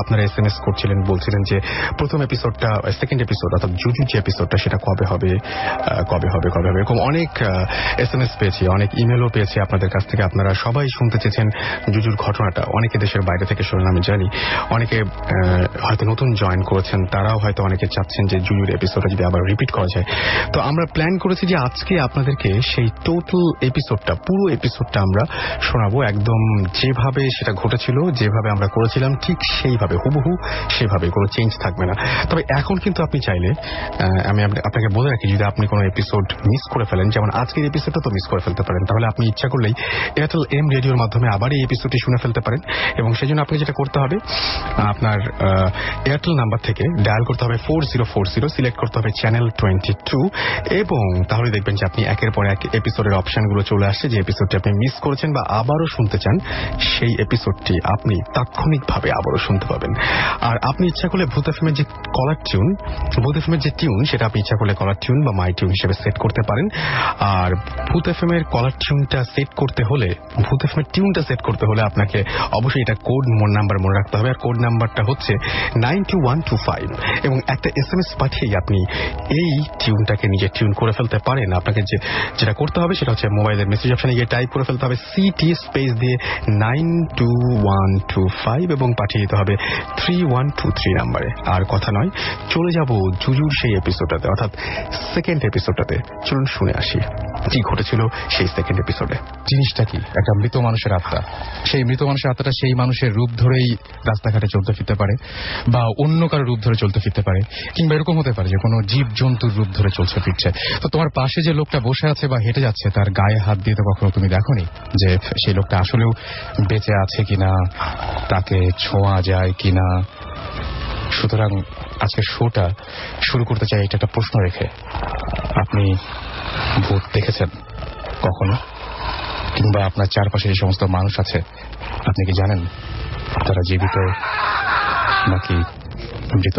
আপনারা SMS করছিলেন, বলছিলেন যে প্রথম এপিসোডটা, সেকেন্ড এপিসোড অর্থাৎ জুজুর যে এপিসোডটা সেটা কবে হবে এরকম অনেক SMS পেয়েছি, অনেক ইমেলও পেয়েছি আপনাদের কাছ থেকে। আপনারা সবাই শুনতে চেয়েছেন জুজুর ঘটনাটা। অনেকে দেশের বাইরে থেকে শোনেন আমি জানি, অনেকে হয়তো নতুন জয়েন করেছেন, তারাও হয়তো অনেকে চাচ্ছেন যে জুজুর এপিসোডটা যদি আবার রিপিট করা যায়। তো আমরা প্ল্যান করেছি যে আজকে আপনাদেরকে সেই টোটাল এপিসোডটা, পুরো এপিসোডটা আমরা শোনাবো, একদম যেভাবে সেটা ঘটেছিল, যেভাবে আমরা করেছিলাম ঠিক সেইভাবে, হুবহু সেভাবে, কোনো চেঞ্জ থাকবে না। তবে এখন কিন্তু আপনি চাইলে, আমি আপনাকে বলে রাখি, যদি আপনি কোনো এপিসোড মিস করে ফেলেন, যেমন আজকের এপিসোডটা তো মিস করে ফেলতে পারেন, তাহলে আপনি ইচ্ছা করলেই এয়ারটেল এম রেডিওর মাধ্যমে আবার এই এপিসোডটি শুনে ফেলতে পারেন। এবং সেই জন্য আপনি যেটা করতে হবে, আপনার এয়ারটেল নাম্বার থেকে ডায়াল করতে হবে 4040, সিলেক্ট করতে হবে চ্যানেল 22, এবং তাহলে দেখবেন যে আপনি একের পর এক এপিসোডের অপশনগুলো চলে আসছে। যে এপিসোডটি আপনি মিস করেছেন বা আবারও শুনতে চান, সেই এপিসোডটি আপনি তাৎক্ষণিকভাবে আবারও শুনতে পাবেন। আর আপনি ইচ্ছা করলে ভূত এফএমের যে কলার টিউন, ভূত এফএমের যে টিউন, সেটা আপনি ইচ্ছা করলে কলার টিউন বা মাই টিউন হিসেবে সেট করতে পারেন। আর ভূত এফএমের কলার টিউনটা সেট করতে হলে, ভূত এফএমের টিউনটা সেট করতে হলে আপনাকে অবশ্যই এটা কোড নাম্বার মনে রাখতে হবে। আর কোড নাম্বারটা হচ্ছে 92125, এবং একটা SMS পাঠিয়েই আপনি এই টিউনটাকে নিজে টিউন করে ফেলতে পারেন। আপনাকে যেটা করতে হবে সেটা হচ্ছে মোবাইলের মেসেজ অপশনে গিয়ে টাইপ করে ফেলতে হবে CT স্পেস দিয়ে 92125 এবং পাঠিয়ে দিতে হবে 3123 নাম্বারে। আর কথা নয়, চলে যাব জুজুর সেই এপিসোডটাতে, অর্থাৎ সেকেন্ড এপিসোডটাতে। চলুন শুনে আসি কি ঘটেছিল সেই সেকেন্ড এপিসোডে। জিনিসটা কি? একটা মৃত মানুষের আত্মা। সেই মৃত মানুষের আত্মাটা সেই মানুষের রূপ ধরেই রাস্তাঘাটে চলতে ফিরতে পারে, বা অন্য কারো রূপ ধরে চলতে ফিরতে পারে, কিংবা এরকম হতে পারে যে কোনো জীব জন্তুর রূপ ধরে চলছে ফিরছে। তো তোমার পাশে যে লোকটা বসে আছে বা হেঁটে যাচ্ছে, তার গায়ে হাত দিয়ে তো কখনো তুমি দেখোনি যে সেই লোকটা আসলেও বেঁচে আছে কিনা, তাকে ছোঁয়া যায় কিনা। সুতরাং আজকে শোটা শুরু করতে চাই এটা একটা প্রশ্ন রেখে। আপনি ভূত দেখেছেন কখনো? কিংবা আপনার চারপাশে যে সমস্ত মানুষ আছে, আপনি কি জানেন তারা জীবিত নাকি মৃত?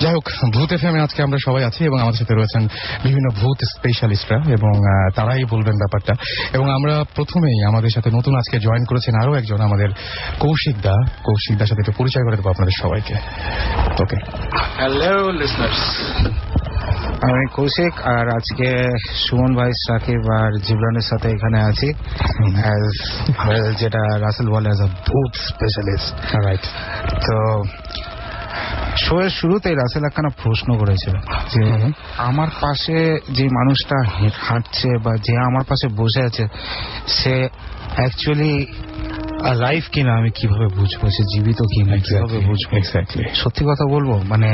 যাই হোক, ভূত এফএমে আজকে আমরা সবাই আছি এবং আমাদের সাথে রয়েছেন বিভিন্ন ভূত স্পেশালিস্টরা, এবং তারাই বলবেন ব্যাপারটা। এবং আমরা প্রথমেই আমাদের সাথে নতুন আজকে জয়েন করেছেন আরো একজন, আমাদের কৌশিকদার সাথে একটু পরিচয় করে দেবো আপনাদের সবাইকে। ওকে, হ্যালো লিসনার্স, আমি কৌশিক, আর আজকে সুমন ভাই, সাকিব আর জিবরানের সাথে এখানে আছি, যেটা রাসেল বলে অ্যাজ আ ভূত স্পেশালিস্ট। রাইট। তো শোয়ের শুরুতেই রাসেল একখানা প্রশ্ন করেছিল যে আমার পাশে যে মানুষটা হাঁটছে বা যে আমার পাশে বসে আছে, সে অ্যাকচুয়ালি লাইফ কিনা আমি কিভাবে বুঝবো, সে জীবিত কিনা কিভাবে বুঝবো? এক্স্যাক্টলি। সত্যি কথা বলবো, মানে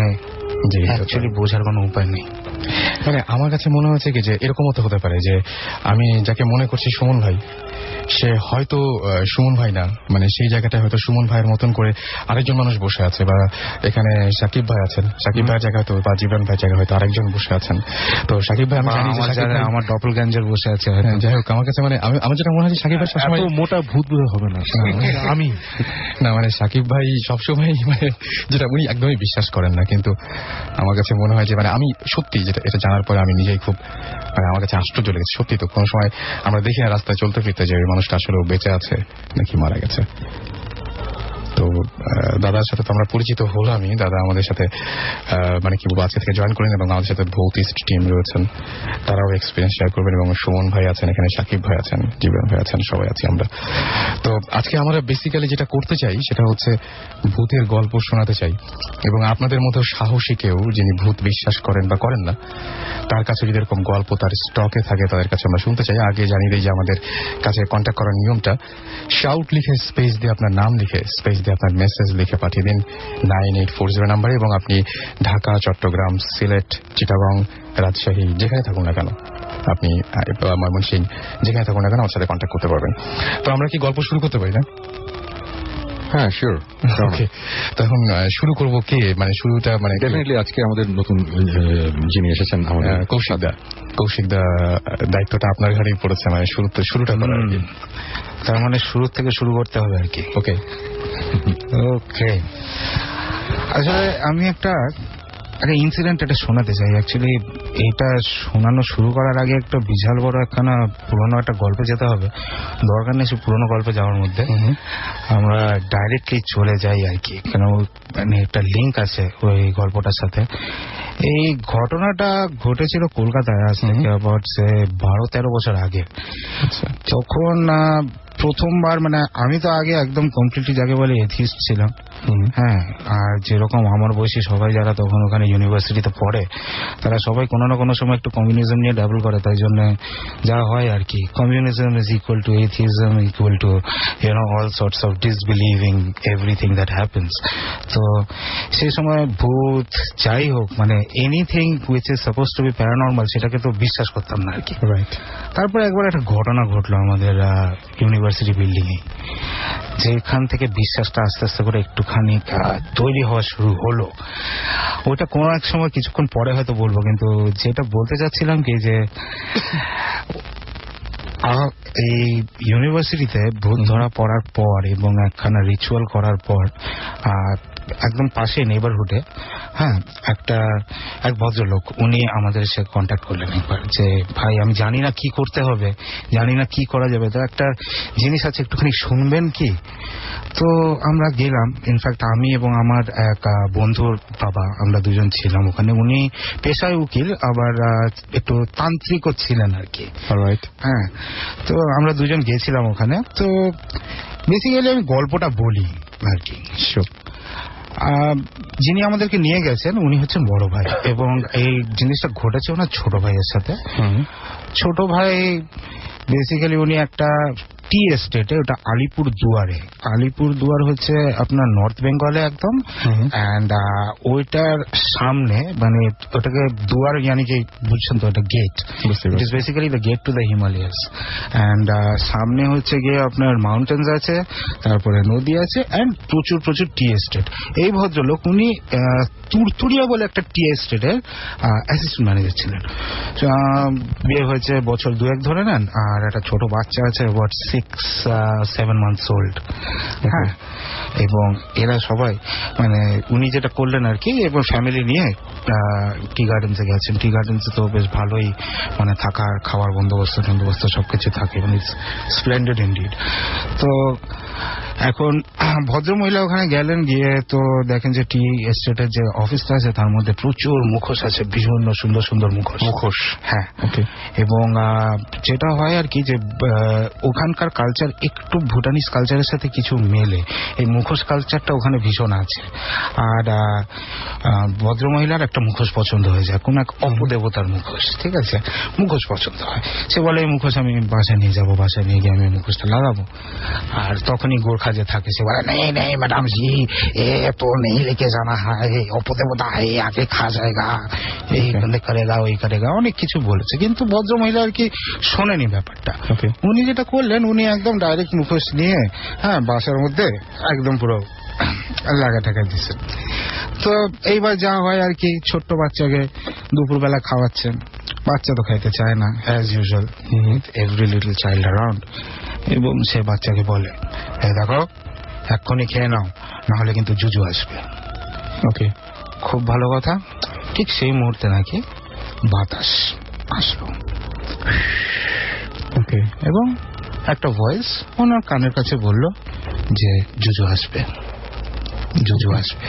অ্যাকচুয়ালি বোঝার কোনো উপায় নেই। মানে আমার কাছে মনে হচ্ছে কি যে এরকম হতে পারে যে আমি যাকে মনে করছি সুমন ভাই, সে হয়তো সুমন ভাই না, মানে সেই জায়গাটায় হয়তো সুমন ভাইয়ের মতন করে আরেকজন মানুষ বসে আছে, বা এখানে সাকিব ভাই আছেন, সাকিব ভাইয়ের জায়গায় হয়তো, বা জিবরান ভাইয়ের জায়গায় হয়তো আরেকজন বসে আছেন। তো সাকিব ভাই, আমি জানি যে আমার ডপলগ্যাঞ্জার বসে আছে। যাই হোক, আমার কাছে মানে আমার যেটা মনে হয় সাকিব ভাই সবসময় মোটা ভূত হবে না, আমি না, মানে সাকিব ভাই সবসময় মানে যেটা উনি একদমই বিশ্বাস করেন না, কিন্তু আমার কাছে মনে হয় যে মানে আমি সত্যি এটা জানার পরে আমি নিজেই খুব, মানে আমার কাছে আশ্চর্য লেগেছে। সত্যি তো কোনো সময় আমরা দেখি না রাস্তায় চলতে ফিরতে যে ওই মানুষটা আসলে বেঁচে আছে নাকি মারা গেছে। তো দাদার সাথে তো আমরা পরিচিত হলামই। দাদা আমাদের সাথে মানে কি বলবো, আজকে থেকে জয়েন করেন, এবং আমাদের সাথে ভৌতিস্ট টিম রয়েছেন, তারাও এক্সপিরিয়েন্স শেয়ার করবেন, এবং সুমন ভাই আছেন, এখানে সাকিব ভাই আছেন, জিবরান ভাই আছেন, সবাই আছি আমরা। তো আজকে আমরা বেসিক্যালি যেটা করতে চাই সেটা হচ্ছে ভূতের গল্প শোনাতে চাই, এবং আপনাদের মতো সাহসী কেউ যিনি ভূত বিশ্বাস করেন বা করেন না, তার কাছে যদি এরকম গল্প তার স্টকে থাকে, তাদের কাছে আমরা শুনতে চাই। আগে জানিয়ে দিই যে আমাদের কাছে কন্ট্যাক্ট করার নিয়মটা, শাউট লিখে স্পেস দিয়ে আপনার নাম লিখে স্পেস দিয়ে আপনার মেসেজ লিখে পাঠিয়ে দিন 9840 নাম্বারে, এবং আপনি ঢাকা, চট্টগ্রাম, সিলেট, চিটাগং, রাজশাহী যেখানে থাকুন না কেন, আপনি ময়মনসিংহ যেখানে থাকুন না কেন আমার সাথে কন্ট্যাক্ট করতে পারবেন। তো আমরা কি গল্প শুরু করতে পারি না? হ্যাঁ, শিওর। ওকে, তখন শুরু করবো কে, মানে শুরুটা মানে ডেফিনেটলি আজকে আমাদের নতুন যিনি এসেছেন আমাদের কৌশিকদা, দায়িত্বটা আপনার ঘাড়েই পড়েছে, মানে শুরুটা করার আর কি। তার মানে শুরু থেকে শুরু করতে হবে আর কি। ওকে ওকে, আসলে আমি একটা একটা ইনসিডেন্ট এটা শোনাতে চাই। অ্যাকচুয়ালি এটা শোনানো শুরু করার আগে একটা বিশাল বড় একখানা পুরোনো একটা গল্পে যেতে হবে। দরকার নেই সে পুরোনো গল্পে যাওয়ার মধ্যে, আমরা ডাইরেক্টলি চলে যাই আর কি, কেন মানে একটা লিঙ্ক আছে ওই গল্পটার সাথে। এই ঘটনাটা ঘটেছিল কলকাতায় আজ থেকে অ্যাবাউট 12-13 বছর আগে। তখন প্রথমবার মানে আমি তো আগে একদম কমপ্লিটলি যাকে বলে এথিস্ট ছিলাম। হ্যাঁ, আর যেরকম আমার বয়সী সবাই যারা তখন ওখানে ইউনিভার্সিটিতে পড়ে তারা সবাই কোনো না কোনো সময় একটু কমিউনিজম নিয়ে ডাবল করে, তাই জন্য যা হয় আর কি, communism is equal to atheism equal to all sorts of disbelieving everything that happens. তো সেই সময় ভূত যাই হোক মানে anything which is suppose to be paranormal সেটাকে তো বিশ্বাস করতাম না আর কি। রাইট। তারপরে একবার একটা ঘটনা ঘটলো আমাদের ইউনিভার্সিটি বিল্ডিং এ, যেখান থেকে বিশ্বাসটা আস্তে আস্তে করে একটুখানি তৈরি হওয়া শুরু হলো। ওটা কোনো এক সময় কিছুক্ষণ পরে হয়তো বলবো, কিন্তু যেটা বলতে চাচ্ছিলাম কি যে এই ইউনিভার্সিটিতে ভূত ধরা পড়ার পর এবং একখানা রিচুয়াল করার পর একদম পাশে নেইবারহুডে এক ভদ্রলোক উনি আমাদের সাথে কন্ট্যাক্ট করলেন একবার যে ভাই আমি জানি না কি করতে হবে, জানি না কি করা যাবে, তো একটা জিনিস আছে একটুখানি শুনবেন কি? তো আমরা গেলাম। ইনফ্যাক্ট আমি এবং আমার এক বন্ধুর বাবা আমরা দুজন ছিলাম ওখানে। উনি পেশায় উকিল, আবার একটু তান্ত্রিকও ছিলেন আর কি। হ্যাঁ, তো আমরা দুজন গেছিলাম ওখানে। তো বেসিক্যালি আমি গল্পটা বলি আর কি। যিনি আমাদেরকে নিয়ে গেছেন উনি হচ্ছেন বড় ভাই, এবং এই জিনিসটা ঘটেছে ওনার ছোট ভাইয়ের সাথে। ছোট ভাই বেসিক্যালি উনি একটা টি এস্টেটে, ওটা আলিপুর দুয়ারে। আলিপুর দুয়ার হচ্ছে আপনার নর্থ বেঙ্গলে একদম, অ্যান্ড ওইটার সামনে মানে ওটাকে দুয়ার ইয়ানি কি বুঝছেন তো, ওটা gate, it is basically the gate to the Himalayas. And সামনে হচ্ছে গিয়ে আপনার মাউন্টেন্স আছে, তারপরে নদী আছে, অ্যান্ড প্রচুর প্রচুর টি এস্টেট। এই ভদ্রলোক উনি তুরতুরিয়া বলে একটা টি এস্টেটের অ্যাসিস্ট্যান্ট ম্যানেজার ছিলেন। বিয়ে হয়েছে বছর 2-1 ধরে নেন, আর একটা ছোট বাচ্চা আছে অ্যাবাউট 6-7 months old। হ্যাঁ, এবং এরা সবাই মানে উনি যেটা করলেন আর কি, এবং ফ্যামিলি নিয়ে টি গার্ডেন্সে গেছেন। টি গার্ডেন্সে তো বেশ ভালোই মানে থাকার খাওয়ার বন্দোবস্ত সবকিছু থাকে, মানে স্প্লেন্ডেড ইনডিড। তো এখন ভদ্রমহিলা ওখানে গেলেন, গিয়ে তো দেখেন যে টি এস্টেটের যে অফিসটা আছে তার মধ্যে প্রচুর মুখোশ আছে, বিভিন্ন সুন্দর সুন্দর মুখোশ। হ্যাঁ, এবং যেটা হয় আর কি যে ওখানকার কালচার একটু ভুটানিজ কালচারের সাথে কিছু মেলে, এই মুখোশ কালচারটা ওখানে ভীষণ আছে। আর ভদ্রমহিলার একটা মুখোশ পছন্দ হয়ে যায়, কোন এক অপদেবতার মুখোশ, ঠিক আছে, মুখোশ পছন্দ হয়। সে বলে এই মুখোশ আমি বাসায় নিয়ে যাবো, বাসায় নিয়ে গিয়ে আমি মুখোশটা লাগাবো। আর তখনই গোর্খা যে থাকে সে বলে নেই নেই ম্যাডাম জি এ তো নেই লেকে জানা হয়, অপদেবতা হয়, আগে খা যায়গা, এই করেগা ওই করেগা, অনেক কিছু বলেছে। কিন্তু ভদ্রমহিলা আর কি শোনেনি ব্যাপারটা। উনি যেটা করলেন, উনি একদম ডাইরেক্ট মুখোশ নিয়ে বাসার মধ্যে একদম পুরো লাগা টাকা দিচ্ছেন। তো এইবার যা হয় আর কি, ছোট্ট বাচ্চাকে দুপুরবেলা খাওয়াচ্ছেন, বাচ্চা তো খাইতে চায় না as usual, every little child around. এবং সে বাচ্চাকে বলে দেখো এক্ষুনি খেয়ে নাও, নাহলে কিন্তু জুজু আসবে। ওকে, খুব ভালো কথা। ঠিক সেই মুহূর্তে নাকি বাতাস আসলো, ওকে, এবং একটা ভয়েস ওনার কানের কাছে বলল যে জুজু আসবে, জুজু আসবে।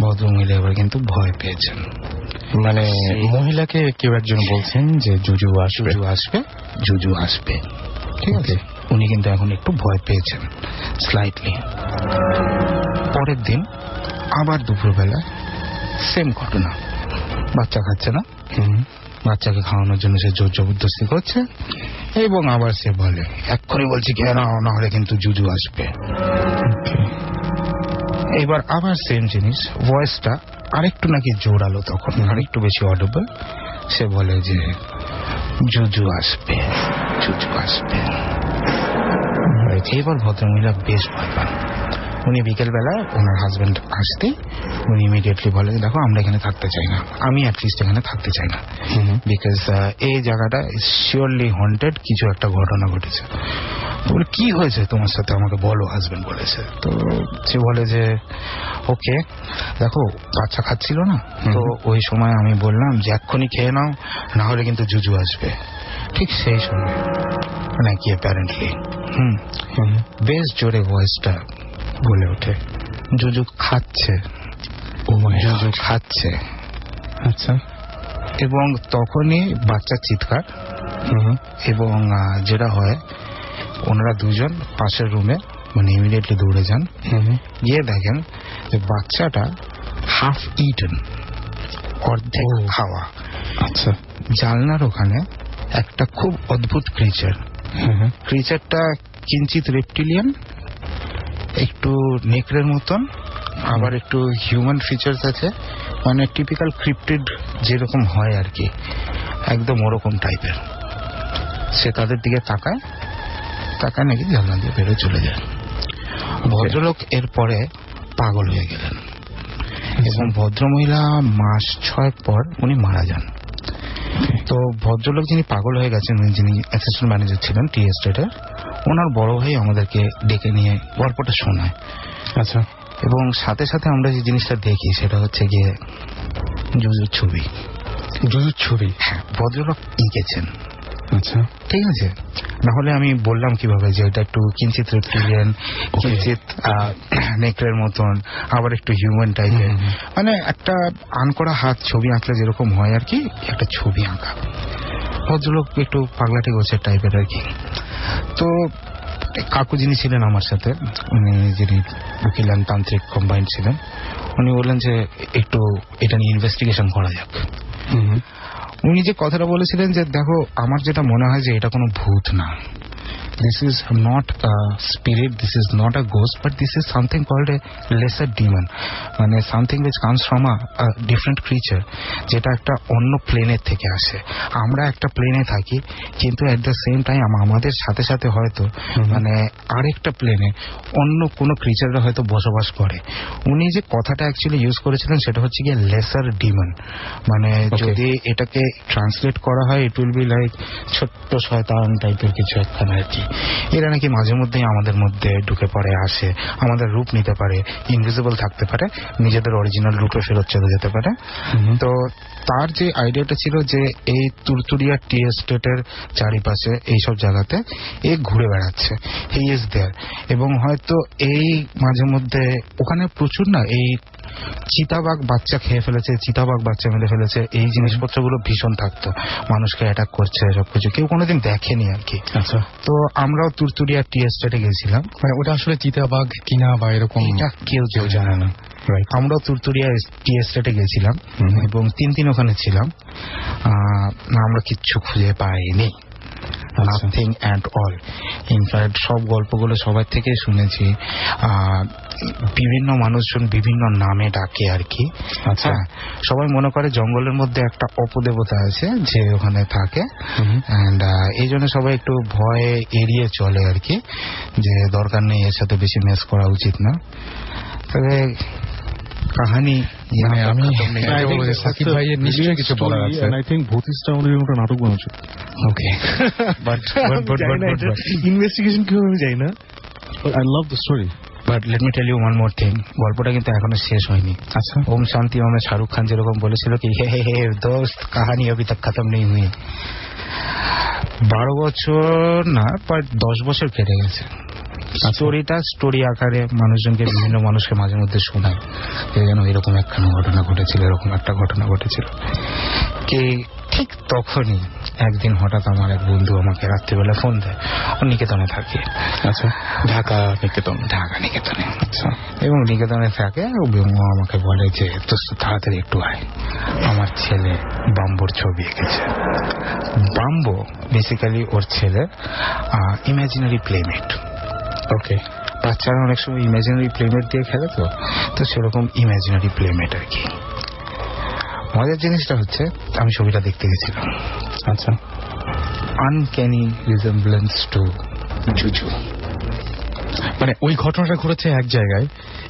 ভদ্রমহিলা এবার কিন্তু ভয় পেয়েছেন, মানে মহিলাকে কেউ একজন বলছেন যে জুজু আসবে, জুজু আসবে, ঠিক আছে। উনি কিন্তু এখন একটু ভয় পেয়েছেন স্লাইটলি। পরের দিন আবার দুপুরবেলা সেম ঘটনা, বাচ্চা খাচ্ছে না, বাচ্চাকে খাওয়ানোর জন্য সে জোর জবরদস্তি করছে, এবং আবার সে বলে এক্ষুনি বলছি খেয়ে নাও, নাহলে কিন্তু জুজু আসবে। এবার আবার সেম জিনিস, ভয়েসটা আরেকটু নাকি জোরালো, তখন আরেকটু বেশি অডিবল। সে বলে যে জুজু আসবে, জুজু আসবে। এবার ভদ্রমহিলা বেশ ভয় পান। উনি বিকেলবেলা ওনার হাজবেন্ড আসতে উনি ইমিডিয়েটলি বলে দেখো আমরা এখানে থাকতে চাই না, আমি অ্যাটলিস্ট এখানে থাকতে চাই না, বিকজ এই জায়গাটা শিওরলি হন্টেড, কিছু একটা ঘটনা ঘটেছে। বলে কি হয়েছে তোমার সাথে আমাকে বলো, হাজবেন্ড বলেছে। তো সে বলে যে ওকে দেখো বাচ্চা খাচ্ছিল না, তো ওই সময় আমি বললাম যে এক্ষুনি খেয়ে নাও, না হলে কিন্তু জুজু আসবে। ঠিক সেই সময় নাকি অ্যাপারেন্টলি বেশ জোরে ভয়েসটা বলে ওঠে, জুজু খাচ্ছে, জুজু খাচ্ছে। আচ্ছা। এবং তখনই বাচ্চার চিৎকার, এবং যেটা হয় ওনারা দুজন পাশের রুমে মানে ইমিডিয়েটলি দৌড়ে যান, গিয়ে দেখেন যে বাচ্চাটা হাফ ইটেন, অর্ধেক খাওয়া। আচ্ছা। জানলার ওখানে একটা খুব অদ্ভুত ক্রিচারটা কিঞ্চিত রেপটিলিয়ান, একটু নেকড়ের মতন, আবার একটু হিউম্যান ফিচার্স আছে, মানে টিপিক্যাল ক্রিপ্টিড যেরকম হয় আর কি, একদম ওরকম টাইপের। সে তাদের দিকে তাকায় নাকি জানলা দিয়ে বেরোয় চলে যায়। ভদ্রলোক এরপরে পাগল হয়ে গেলেন এবং ভদ্রমহিলা মাস 6 পর উনি মারা যান। তো ভদ্রলোক যিনি পাগল হয়ে গেছেন, যিনি অ্যাসিস্ট্যান্ট ম্যানেজার ছিলেন টি এস্টেটের, ওনার বড় ভাই আমাদেরকে ডেকে নিয়ে গল্পটা শোনায়। আচ্ছা। এবং সাথে সাথে আমরা যে জিনিসটা দেখি সেটা হচ্ছে গিয়ে জুজুর ছবি। জুজুর ছবি? হ্যাঁ, ভদ্রলোক এঁকেছেন। আচ্ছা, ঠিক আছে। না হলে আমি বললাম কিভাবে যে এটা একটু কিঞ্চিত রেপটিলিয়ান, কিঞ্চিত নেকড়ের মতন, আবার একটু হিউম্যান টাইপের, মানে একটা আনকরা হাত ছবি আঁকলে যেরকম হয় আর কি, একটা ছবি আঁকা। ভদ্রলোক একটু পাগলাটি গোছের টাইপের আর কি। তো কাকু যিনি ছিলেন আমার সাথে, উনি যিনি উকিলান তান্ত্রিক কম্বাইন্ড ছিলেন, উনি বললেন যে একটু এটা নিয়ে ইনভেস্টিগেশন করা যাক। উনি যে কথাটা বলেছিলেন যে দেখো আমার যেটা মনে হয় যে এটা কোনো ভূত না, this is not a spirit, this is not a ghost, but this is something called a lesser demon, মানে something which comes from a different creature, যেটা একটা অন্য প্লেনের থেকে আসে। আমরা একটা প্লেনে থাকি, কিন্তু at the same time আমাদের সাথে সাথে হয়তো মানে আরেকটা প্লেনে অন্য কোনো ক্রিচাররা হয়তো বসবাস করে। উনি যে কথাটা অ্যাকচুয়ালি ইউজ করেছিলেন সেটা হচ্ছে গিয়ে লেসার ডিমন, মানে যদি এটাকে ট্রান্সলেট করা হয় ইট উইল বি লাইক ছোট্ট শয়তান টাইপের কিছু একখানা আর কি। এরা নাকি মাঝে মধ্যেই আমাদের মধ্যে ঢুকে পড়ে, আসে, আমাদের রূপ নিতে পারে, ইনভিজিবল থাকতে পারে, নিজেদের অরিজিনাল রূপে ফেরত চলে যেতে পারে। তো তার যে আইডিয়াটা ছিল যে এই তুরতুরিয়া টি এস্টেটের চারিপাশে এইসব জায়গাতে এ ঘুরে বেড়াচ্ছে, হি ইজ দেয়ার। এবং হয়তো এই মাঝে মধ্যে ওখানে প্রচুর না এই চিতাবাঘ বাচ্চা খেয়ে ফেলেছে, চিতাবাঘ বাচ্চা মেরে ফেলেছে, এই জিনিসপত্রগুলো ভীষণ থাকতো, মানুষকে অ্যাটাক করছে, সবকিছু কেউ কোনোদিন দেখেনি আর কি। আচ্ছা। তো আমরাও তুরতুরিয়া টি এস্টেটে গেছিলাম, মানে ওটা আসলে চিতাবাঘ কিনা বা এরকম এটা কেউ জানে না। আমরাও তুরতুরিয়া টি এস্টেটে গেছিলাম এবং 3 দিন ওখানে ছিলাম, আমরা কিচ্ছু খুঁজে পাইনি, নাথিং অ্যাট অল। ইনফ্যাক্ট সব গল্পগুলো সবার থেকে শুনেছি, বিভিন্ন মানুষজন বিভিন্ন নামে ডাকে আর কি। আচ্ছা, সবাই মনে করে জঙ্গলের মধ্যে একটা অপদেবতা আছে যে ওখানে থাকে, এন্ড এই জন্য সবাই একটু ভয়ে এড়িয়ে চলে আর কি, যে দরকার নেই, এর সাথে বেশি মেস করা উচিত না। তবে কাহিনী আমি সাকিব ভাইয়ের নিশ্চয়ই কিছু বলার আছে। আই থিংক ভূতিসটা আমাদের একটা নাটক বানাচ্ছে। ওকে, বাট ইনভেস্টিগেশন কিভাবে আমি যাই না। I love the story, but let me tell you one more thing, গল্পটা কিন্তু এখনো শেষ হয়নি। আচ্ছা। ওম শান্তি ওমে শাহরুখ খান যেরকম বলেছিল কি হে হে হে দোস্ত কাহানি অভি তক খতম নেই হুই। 12 বছর না, প্রায় 10 বছর কেটে গেছে। স্টোরিটা স্টোরি আকারে মানুষজনকে, বিভিন্ন মানুষকে মাঝে মধ্যে শোনায় যে যেন এরকম একখানা ঘটনা ঘটেছিল, এরকম একটা ঘটনা ঘটেছিল। কি ঠিক তখনই একদিন হঠাৎ আমার এক বন্ধু আমাকে রাত্রিবেলা ফোন দেয়, ও নিকেতনে থাকে। আচ্ছা, ঢাকা নিকেতনে। আচ্ছা। এবং নিকেতনে থাকে, ও আমাকে বলে যে তো তাড়াতাড়ি একটু আয়, আমার ছেলে বাম্বোর ছবি এঁকেছে। বাম্বো বেসিক্যালি ওর ছেলের ইমাজিনারি প্লেমেট। ওকে, বাচ্চারা অনেক সময় ইমাজিনারি প্লেমেট দিয়ে খেলে, তো সেরকম ইমাজিনারি প্লেমেট আর কি। মজার জিনিসটা হচ্ছে আমি ছবিটা দেখতে গেছিলাম। আচ্ছা। আনক্যানি রিজেম্বলেন্স টু জুজু, মানে ওই ঘটনাটা ঘটেছে এক জায়গায়,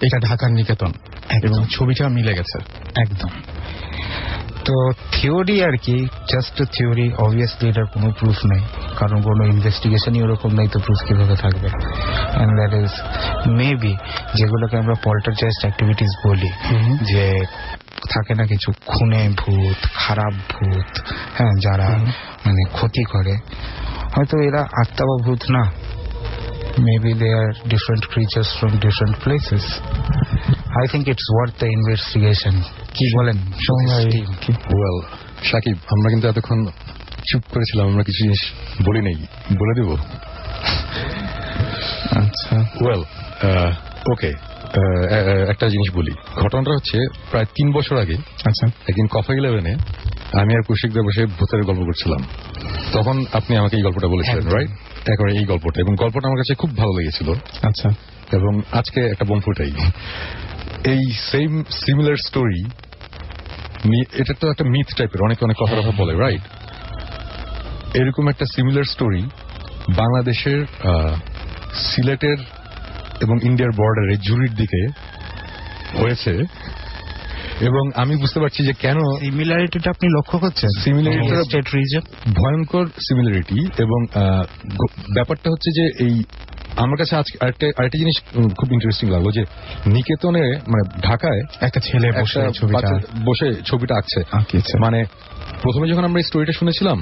এটা ঢাকার নিকেতন, এবং ছবিটা মিলে গেছে একদম। তো থিওরি আর কি, জাস্ট থিওরি, অবভিয়াসলি এটার কোনো প্রুফ নেই, কারণ কোনো ইনভেস্টিগেশনই ওরকম নেই, তো প্রুফ কিভাবে থাকবে? এন্ড দ্যাট ইজ মেবি যেগুলোকে আমরা পল্টারজাইস্ট অ্যাক্টিভিটিস বলি, যে থাকে না কিছু খুনে ভূত, খারাপ ভূত, হ্যাঁ, যারা মানে ক্ষতি করে, হয়তো এরা আত্মা বা ভূত না, maybe they are different creatures from different places. I think it's worth the investigation. কি বলেন ওয়েল শাকিব, আমরা কিন্তু এতক্ষণ চুপ করেছিলাম, আমরা কিছু জিনিস বলি নেই, বলে দেব। আচ্ছা, ওয়েল ওকে, একটা জিনিস বলি। ঘটনাটা হচ্ছে প্রায় 3 বছর আগে। আচ্ছা, একদিন কফি 11-এ আমি আর কৌশিকদা বসে ভূতের গল্প করছিলাম, তখন আপনি আমাকে এই গল্পটা বলেছিলেন, রাইট? একেবারে এই গল্পটা, এবং গল্পটা আমার কাছে খুব ভালো লেগেছিল। আচ্ছা, এবং আজকে একটা বোম ফুটাই, এই সেম সিমিলার স্টোরি, এটা তো একটা মিথ টাইপের, অনেকে অনেক কথা বলে, রাইট? এরকম একটা সিমিলার স্টোরি বাংলাদেশের সিলেটের এবং ইন্ডিয়ার বর্ডারে জুরির দিকে হয়েছে, এবং আমি বুঝতে পারছি যে কেন সিমিলারিটিটা আপনি লক্ষ্য করছেন। সিমিলারিটি স্টেট রিজন, ভয়ঙ্কর সিমিলারিটি, এবং ব্যাপারটা হচ্ছে যে এই আমার কাছে আজকে আরেকটা জিনিস খুব ইন্টারেস্টিং লাগলো, যে নিকেতনে মানে ঢাকায় একটা ছেলে বসে ছবিটা আঁকছে। মানে প্রথমে যখন আমরা এই স্টোরিটা শুনেছিলাম,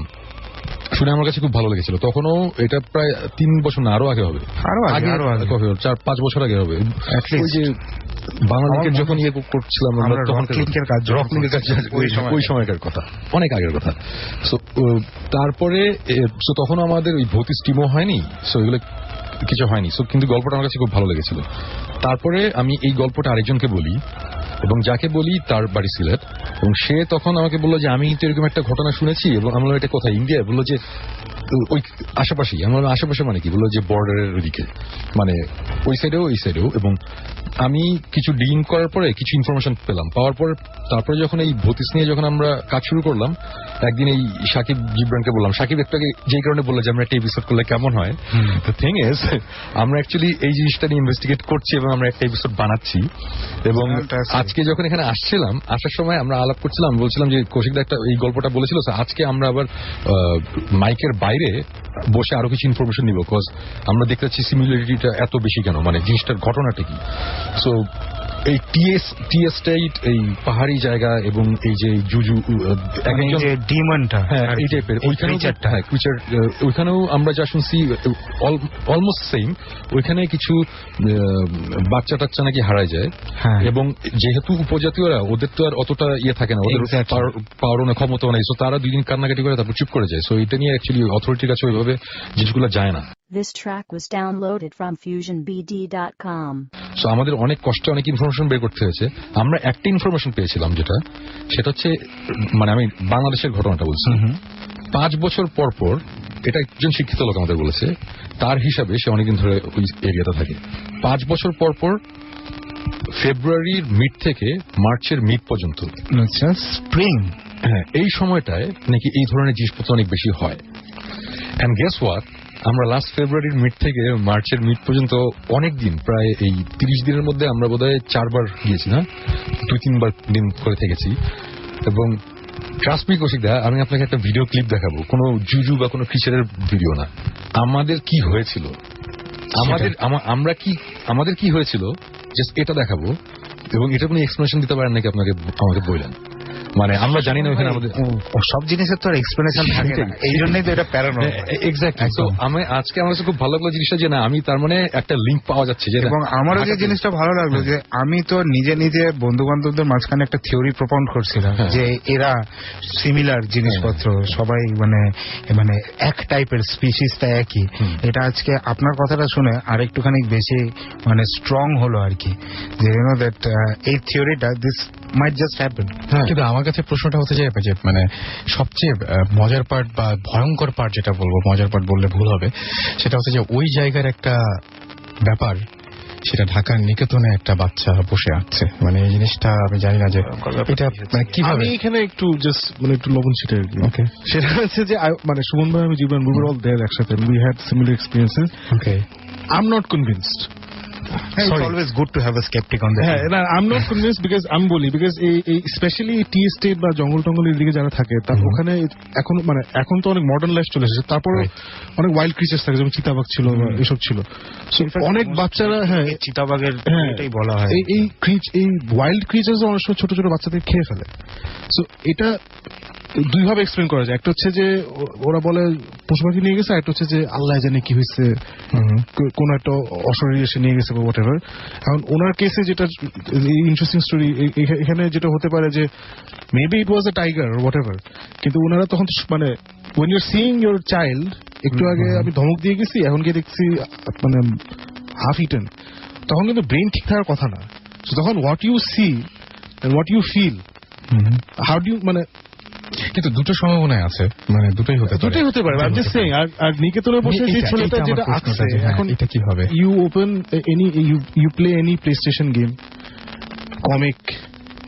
শুনে আমার কাছে খুব ভালো লেগেছিল। তখনও এটা প্রায় 3 বছর না, আরো আগে হবে, 4-5 বছর আগে হবে। ওই যে বাংলাদেশের যখন ইয়ে করছিলাম আমরা, তখন ওই সময়কার কথা, অনেক আগের কথা। তারপরে তখন আমাদের ওই ভৌতিক টিমও হয়নি, সো এগুলো কিছু হয়নি। কিন্তু গল্পটা আমার কাছে খুব ভালো লেগেছিল। তারপরে আমি এই গল্পটা আরেকজনকে বলি, এবং যাকে বলি তার বাড়ি সিলেট, এবং সে তখন আমাকে বললো যে আমি তো এরকম একটা ঘটনা শুনেছি, এবং আমি বললাম এটা কোথায়? ইন্ডিয়া? বললো যে ওই আশেপাশেই। আমার আশেপাশে মানে কি? বললো যে বর্ডারের দিকে, মানে ওই সাইডেও এই সাইডেও। এবং আমি কিছু ডিলিং করার পরে কিছু ইনফরমেশন পেলাম, পাওয়ার পর তারপরে যখন এই ভতিস নিয়ে যখন আমরা কাজ শুরু করলাম, একদিন এই সাকিব জিব্রানকে বললাম, সাকিব একটাকে যেই কারণে বললো যে আমরা একটা এপিসোড করলে কেমন হয়। দ্য থিং ইজ, আমরা অ্যাকচুয়ালি এই জিনিসটা নিয়ে ইনভেস্টিগেট করছি, এবং আমরা একটা এপিসোড বানাচ্ছি। এবং আজকে যখন এখানে আসছিলাম, আসার সময় আমরা আলাপ করছিলাম, বলছিলাম যে কৌশিকদা একটা এই গল্পটা বলেছিল, আজকে আমরা আবার মাইকের বাইরে বসে আরো কিছু ইনফরমেশন নিব, বিকজ আমরা দেখতে পাচ্ছি সিমিলারিটিটা এত বেশি কেন, মানে জিনিসটার ঘটনাটা কি। সো এই টি এস্টেট, এই পাহাড়ি জায়গা, এবং এই যে জুজু ডিমনটা, হ্যাঁ এই টাইপের, ওইখানেও আমরা যা শুনছি অলমোস্ট সেম। ওইখানে কিছু বাচ্চা টাচ্চা নাকি হারায় যায়, এবং যেহেতু উপজাতীয়রা, ওদের তো আর অতটা ইয়ে থাকে না, ওদের পাওয়ার ক্ষমতা নেই, সো তারা 2 দিন কান্নাকাটি করে তারপর চুপ করে যায়। সো এটা নিয়ে অ্যাকচুয়ালি অথরিটির কাছে ওইভাবে জিনিসগুলো যায় না। This track was downloaded from FusionBD.com. So আমাদের অনেক কষ্টে অনেক ইনফরমেশন বের করতে হয়েছে। আমরা একটা ইনফরমেশন পেয়েছিলাম, সেটা হচ্ছে, মানে আমি বাংলাদেশের ঘটনাটা বলছি। 5 বছর পর পর, এটা একজন শিক্ষিত লোক আমাদের বলেছে, তার হিসাবে সে অনেকদিন ধরে ওই এরিয়াতে থাকে। 5 বছর পর পর ফেব্রুয়ারির মিড থেকে মার্চের মিড পর্যন্ত, স্প্রিং, হ্যাঁ, এই সময়টায় নাকি এই ধরনের জিনিসপত্র অনেক বেশি হয়। এন্ড গেস হোয়াট, আমরা লাস্ট ফেব্রুয়ারির মিড থেকে মার্চের মিড পর্যন্ত অনেক দিন, প্রায় এই 30 দিনের মধ্যে আমরা বোধহয় 4 বার গিয়েছি, না 2-3 বার দিন করে থেকেছি। এবং ট্রাস্ট মি কৌশিকদা, আমি আপনাকে একটা ভিডিও ক্লিপ দেখাবো, কোনো জুজু বা কোনো ক্রিচারের ভিডিও না। আমাদের কি হয়েছিল, আমাদের কি হয়েছিল, জাস্ট এটা দেখাবো, এবং এটা কোনো এক্সপ্লেনেশন দিতে পারেন নাকি আপনাকে, আমাকে বললেন। মানে আমরা জানি না ওখানে আমাদের সব জিনিসের তো এক্সপ্লেনেশন থাকে না, এই জন্যই তো এটা প্যারানর্মাল। এক্স্যাক্টলি। তো আজকে আমার কাছে খুব ভালো লাগলো জিনিসটা, যে না আমি তার মানে একটা লিঙ্ক পাওয়া যাচ্ছে। এবং আমারও যে জিনিসটা ভালো লাগলো, যে আমি তো নিজে নিজে বন্ধু বান্ধবদের মাঝখানে একটা থিওরি প্রপন্ড করছিলাম, যে এরা সিমিলার জিনিসপত্র, সবাই মানে এক টাইপের, স্পিসিসটা একই। এটা আজকে আপনার কথাটা শুনে আরেকটুখানি বেশি মানে স্ট্রং হলো আর কি, যে ইউ নো দ্যাট এই থিওরিটা দিস মাইট জাস্ট হ্যাপেন। কিন্তু আমার কাছে প্রশ্নটা হতে যায় যে মানে সবচেয়ে মজার পার্ট বা ভয়ঙ্কর পার্ট, যেটা বলবো, মজার পার্ট বললে ভুল হবে, সেটা হচ্ছে যে ওই জায়গার একটা ব্যাপার, সেটা ঢাকার নিকেতনে একটা বাচ্চা বসে আছে। মানে এই জিনিসটা আমি জানি না যে এটা মানে কিভাবে। এখানে একটু জাস্ট মানে একটু লবণ ছিটে আর কি। ওকে, সেটা হচ্ছে যে মানে সুমন ভাই, আমি জীবন, we were all there একসাথে, we had similar experiences. Okay, I'm not convinced. It's always good to have a skeptic on the হ্যাঁ team. না I am not convince because আমি বলি বিকজ এই স্পেশালি টি স্টেট বা জঙ্গল টঙ্গলের দিকে যারা থাকে তার ওখানে এখন মানে এখন তো অনেক মডার্ন লাইফ চলে এসেছে, তারপর অনেক ওয়াইল্ড ক্রিচার্স থাকে, যেমন চিতাবাঘ ছিল বা এসব ছিল। So, অনেক বাচ্চারা হ্যাঁ চিতাবাঘের হ্যাঁ, এটাই বলা হয়। এই ওয়াইল্ড ক্রিচার্স অনেক সময় ছোট ছোট বাচ্চাদের খেয়ে ফেলে। সো এটা দুই ভাবে এক্সপ্লেন করা যায়, একটা হচ্ছে যে ওরা বলে পশু পাখি নিয়ে গেছে, একটা হচ্ছে যে আল্লাহ জানে কি হয়েছে, কোন একটা অশরীর এসে নিয়ে গেছে বা হোয়াট এভার। এখন ওনার কেসে যেটা ইন্টারেস্টিং স্টোরি এখানে যেটা হতে পারে যে maybe it was a tiger what ever, কিন্তু ওনারা তখন মানে when you're seeing your child, একটু আগে আমি ধমক দিয়ে গেছি, এখন গিয়ে দেখছি মানে হাফ ইটেন, তখন কিন্তু ব্রেন ঠিক থাকার কথা না। So তখন what you see and what you feel, how do মানে কিন্তু দুটো সম্ভাবনায় আছে, মানে দুটোই হতে পারে। I'm just saying, আর নিকেতনের বসে যে ছেলেটা যেটা আঁকছে, এখন এটা কি হবে? You open any you play any PlayStation game, comic,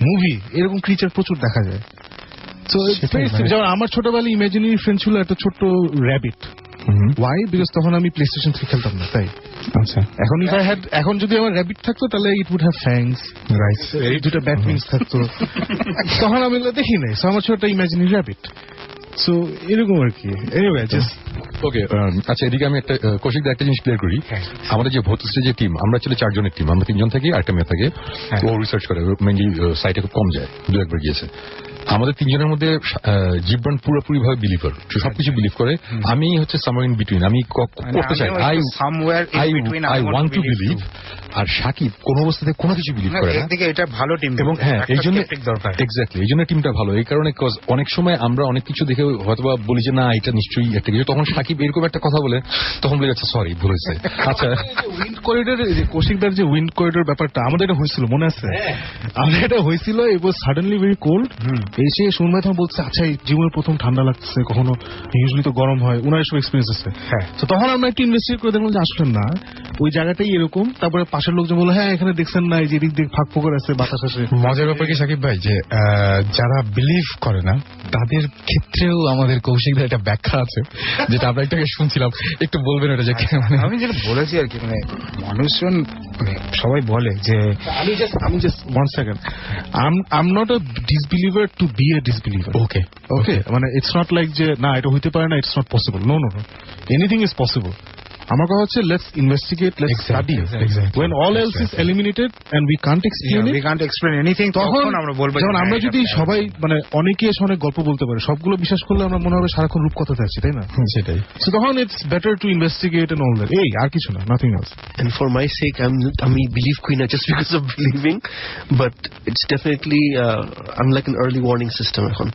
movie, এরকম ক্রিচার প্রচুর দেখা যায়। So যেমন আমার ছোটবেলায় ইমাজিনারি ফ্রেন্ড ছিল একটা ছোট্ট র্যাবিট। ওয়াই? বিকজ তখন আমি প্লে স্টেশন 3 খেলতাম না, তাই। আচ্ছা, এখন যদি আমার র্যাবিট থাকতো তাহলে it would have fangs, right, এই দুটো ব্যাট উইংস থাকতো। তখন আমি এগুলো দেখি নাই, সো আমার ছোট ইমাজিনারি র্যাবিট। সো এরকম আর কি। এনিওয়ে জাস্ট ওকে, আচ্ছা এদিকে আমি একটা কৌশিক একটা জিনিস ক্লিয়ার করি। আমাদের যে ভৌতশ্রী যে টিম, আমরা ছিল 4 জনের টিম, আমরা 3 জন থাকি, আরেকটা মেয়ে থাকে, ও রিসার্চ করে, মেনলি সাইটে খুব কম যায়, 2-1 বার গিয়েছে। আমাদের 3 জনের মধ্যে জীবন পুরোপুরি ভাবে বিলিভার, সবকিছু বিলিভ করে। আমি হচ্ছে সামওয়্যার ইন বিটুইন, আমি করতে চাই, আই ওয়ান্ট টু বিলিভ। আর সাকিব কোন অবস্থাতে কোনো কিছু বিলিভ করে না। এটা ভালো টিম, এবং হ্যাঁ এই জন্য দরকার, এক্স্যাক্টলি এই জন্য টিমটা ভালো, এই কারণে অনেক সময় আমরা অনেক কিছু দেখে হয়তো বলি যে না এটা নিশ্চয়ই একটা কিছু, তখন সাকিব এরকম একটা কথা বলে, তখন বলে যাচ্ছে সরি ভুল হয়েছে। আচ্ছা, উইন্ড করিডোর, কৌশিকদার যে উইন্ড করিডোর ব্যাপারটা আমাদের এটা হয়েছিল মনে আছে? আমাদের এটা হয়েছিল, ইট ওয়াজ সাডেনলি ভেরি কোল্ড। এসে শুনবে তখন বলছে আচ্ছা এই জীবনের প্রথম ঠান্ডা লাগছে, কখনো ইউজুয়ালি তো গরম হয়, ওনার এসব এক্সপিরিয়েন্স আছে। তো তখন আমরা একটু ইনভেস্টিগেট করে দেখলাম যে আসলে না, ওই জায়গাটাই এরকম। তারপরে পাশের লোকজন বললো হ্যাঁ এখানে দেখছেন না, এই যে দিক দিক ফাঁক ফোকর আছে, বাতাস আসে। মজার ব্যাপার কি সাকিব ভাই, যে যারা বিলিভ করে না তাদের ক্ষেত্রেও আমাদের কৌশিকদের একটা ব্যাখ্যা আছে, যেটা আমরা একটু আগে শুনছিলাম, একটু বলবেন ওটা যে আমি যেটা বলেছি আর কি, মানে মানুষজন সবাই বলে যে আমি just one second, I am not a disbeliever to be a disbeliever. Okay okay, মানে ইটস নট লাইক যে না এটা হইতে পারে না, it's not possible. No no no, anything is possible. আমার কথা হচ্ছে let's investigate, let's study. When all else is eliminated and we can't explain it, we can't explain anything, তখন আমরা বলবো। যেমন আমরা যদি সবাই মানে অনেকে এসে অনেক গল্প বলতে পারে, সবগুলো বিশ্বাস করলে আমরা মনে হবে সারাক্ষণ রূপকথা যাচ্ছি, তাই না? সেটাই। So তখন it's better to investigate and all that. এই আর কিছু না, nothing else. And for my sake, I'm a belief queen not just because of believing, but it's definitely I'm like an early warning system এখন।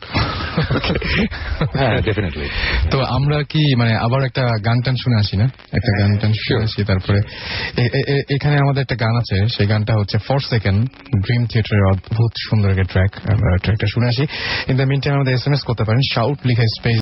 হ্যাঁ definitely. তো আমরা কি মানে আবার একটা গান টান শুনে আসি না? একটা গান টান শুনে আসি, তারপরে এখানে আমাদের একটা গান আছে, সেই গানটা হচ্ছে ফর সেকেন্ড, ড্রিম থিয়েটারের অদ্ভুত সুন্দর একটা ট্র্যাক। ট্র্যাকটা শুনে আসি। ইন দ্য মিন টাইম আমাদের SMS করতে পারেন, শাউট লিখে স্পেস